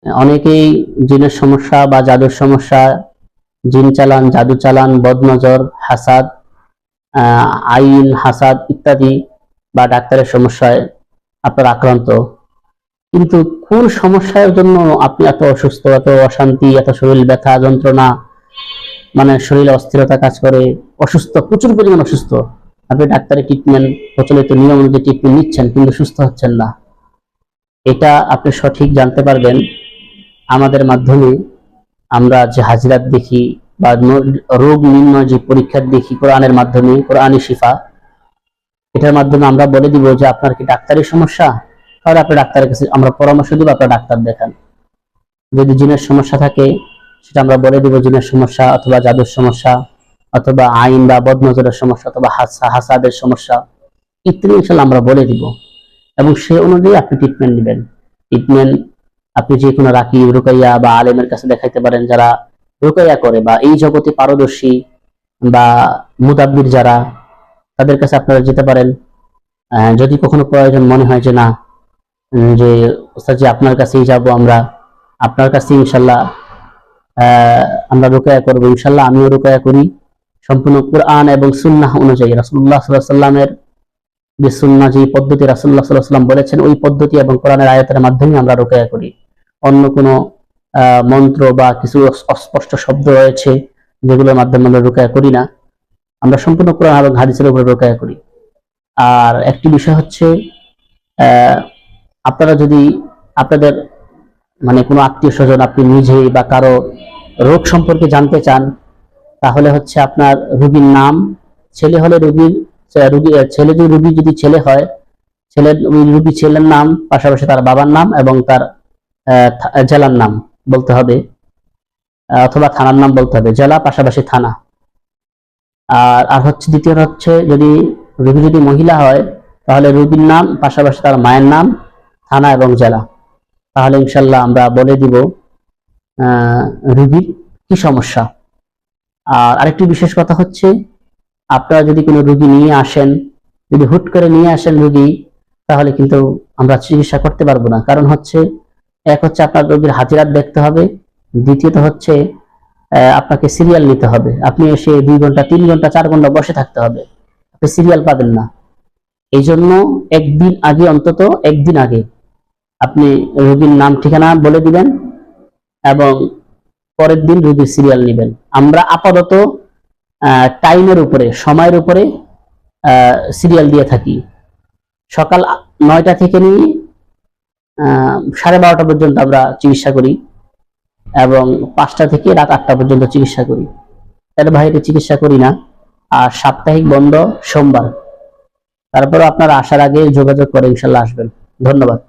অনেকেই জিনের সমস্যা বা জাদুর সমস্যা, জিন চালান, জাদু চালান, বদনজর, হাসাদ, আইন হাসাদ ইত্যাদি বা ডাক্তারের সমস্যায় আপনার আক্রান্ত। কিন্তু কোন সমস্যার জন্য আপনি এত অসুস্থ, এত অশান্তি, এত শরীর ব্যথা যন্ত্রণা, মানে শরীরে অস্থিরতা কাজ করে, অসুস্থ, প্রচুর পরিমাণ অসুস্থ, আপনি ডাক্তারের ট্রিটমেন্ট, প্রচলিত নিয়ম অনুযায়ী ট্রিটমেন্ট নিচ্ছেন কিন্তু সুস্থ হচ্ছেন না? এটা আপনি সঠিক জানতে পারবেন আমাদের মাধ্যমে। আমরা যে হাজিরাত দেখি বা রোগ নির্ণয় যে পরীক্ষা দেখি কোরআনের মাধ্যমে, কোরআনী শিফা, এটার মাধ্যমে আমরা বলে দিব যে আপনার কি ডাক্তারি সমস্যা, তাহলে আপনি ডাক্তারের কাছে আমরা পরামর্শ দিব, আপনার ডাক্তার দেখান। যদি জিনের সমস্যা থাকে সেটা আমরা বলে দিব জিনের সমস্যা, অথবা জাদুর সমস্যা, অথবা আইন বা বদনজরের সমস্যা, অথবা হাসাদের সমস্যা ইত্যাদি ইনশাল্লাহ আমরা বলে দিব, এবং সে অনুযায়ী আপনি ট্রিটমেন্ট নেবেন। ট্রিটমেন্ট আপনি যে কোনো রাকি, রুকাইয়া বা আলেমের কাছে দেখাইতে পারেন, যারা রুকাইয়া করে বা এই জগতে পারদর্শী বা মুদাব্বির যারা, তাদের কাছে আপনারা যেতে পারেন। যদি কখনো প্রয়োজন মনে হয় যে না, যে ওস্তাদ জি আপনার কাছেই যাব, আমরা আপনার কাছে ইনশাল্লাহ আমরা রুকায়া করবো, ইনশাল্লাহ আমিও রুকায়া করি সম্পূর্ণ কোরআন এবং সুন্নাহ অনুযায়ী। রাসূলুল্লাহ সাল্লাল্লাহু আলাইহি ওয়াসাল্লামের যে সুন্নাহ, যে পদ্ধতি রাসূলুল্লাহ সাল্লাল্লাহু আলাইহি ওয়াসাল্লাম বলেছেন, ওই পদ্ধতি এবং কোরআনের আয়াতের মাধ্যমে আমরা রুকায়া করি। অন্য কোনো মন্ত্র বা কিছু অস্পষ্ট শব্দ রয়েছে যেগুলোর মাধ্যমে আমরা রুকায়া করি না, আমরা সম্পূর্ণ কোরআন এবং হাদিসের উপরে রুকায়া করি। আর একটি বিষয় হচ্ছে, আপনারা যদি আপনাদের মানে কোনো আত্মীয় স্বজন, আপনি নিজে বা কারো রোগ সম্পর্কে জানতে চান, তাহলে হচ্ছে আপনার রোগীর নাম, ছেলে হলে রোগীর ছেলে, যদি রোগী যদি ছেলে হয়, রোগী ছেলের নাম, পাশাপাশি তার বাবার নাম এবং তার জেলার নাম বলতে হবে, অথবা থানার নাম বলতে হবে, জেলা পাশাপাশি থানা। আর হচ্ছে দ্বিতীয় হচ্ছে, যদি রোগী যদি মহিলা হয় তাহলে রোগীর নাম পাশাপাশি তার মায়ের নাম, থানা এবং জেলা। তাহলে ইনশাল্লাহ আমরা বলে দিব রোগীর কি সমস্যা। আর আরেকটি বিশেষ কথা হচ্ছে, আপনারা যদি কোনো রোগী নিয়ে আসেন, যদি হুট করে নিয়ে আসেন রোগী, তাহলে কিন্তু আমরা চিকিৎসা করতে পারবো না। কারণ হচ্ছে, এক হচ্ছে আপনার রোগীর হাজিরাত দেখতে হবে, দ্বিতীয়ত হচ্ছে আপনাকে সিরিয়াল নিতে হবে। আপনি এসে 2 ঘন্টা, 3 ঘন্টা, 4 ঘন্টা বসে থাকতে হবে, আপনি সিরিয়াল পাবেন না। এই জন্য একদিন আগে, অন্তত একদিন আগে আপনি রোগীর নাম ঠিকানা বলে দিবেন এবং পরের দিন রোগীর সিরিয়াল নেবেন। আমরা আপাতত টাইমের উপরে, সময়ের উপরে সিরিয়াল দিয়ে থাকি। সকাল 9টা থেকে নিয়ে 12:30 পর্যন্ত আমরা চিকিৎসা করি, এবং 5টা থেকে রাত 8টা পর্যন্ত চিকিৎসা করি। এর বাইরে চিকিৎসা করি না। আর সাপ্তাহিক বন্ধ সোমবার। তারপরে আপনারা আসার আগে যোগাযোগ করে ইনশাল্লাহ আসবেন। ধন্যবাদ।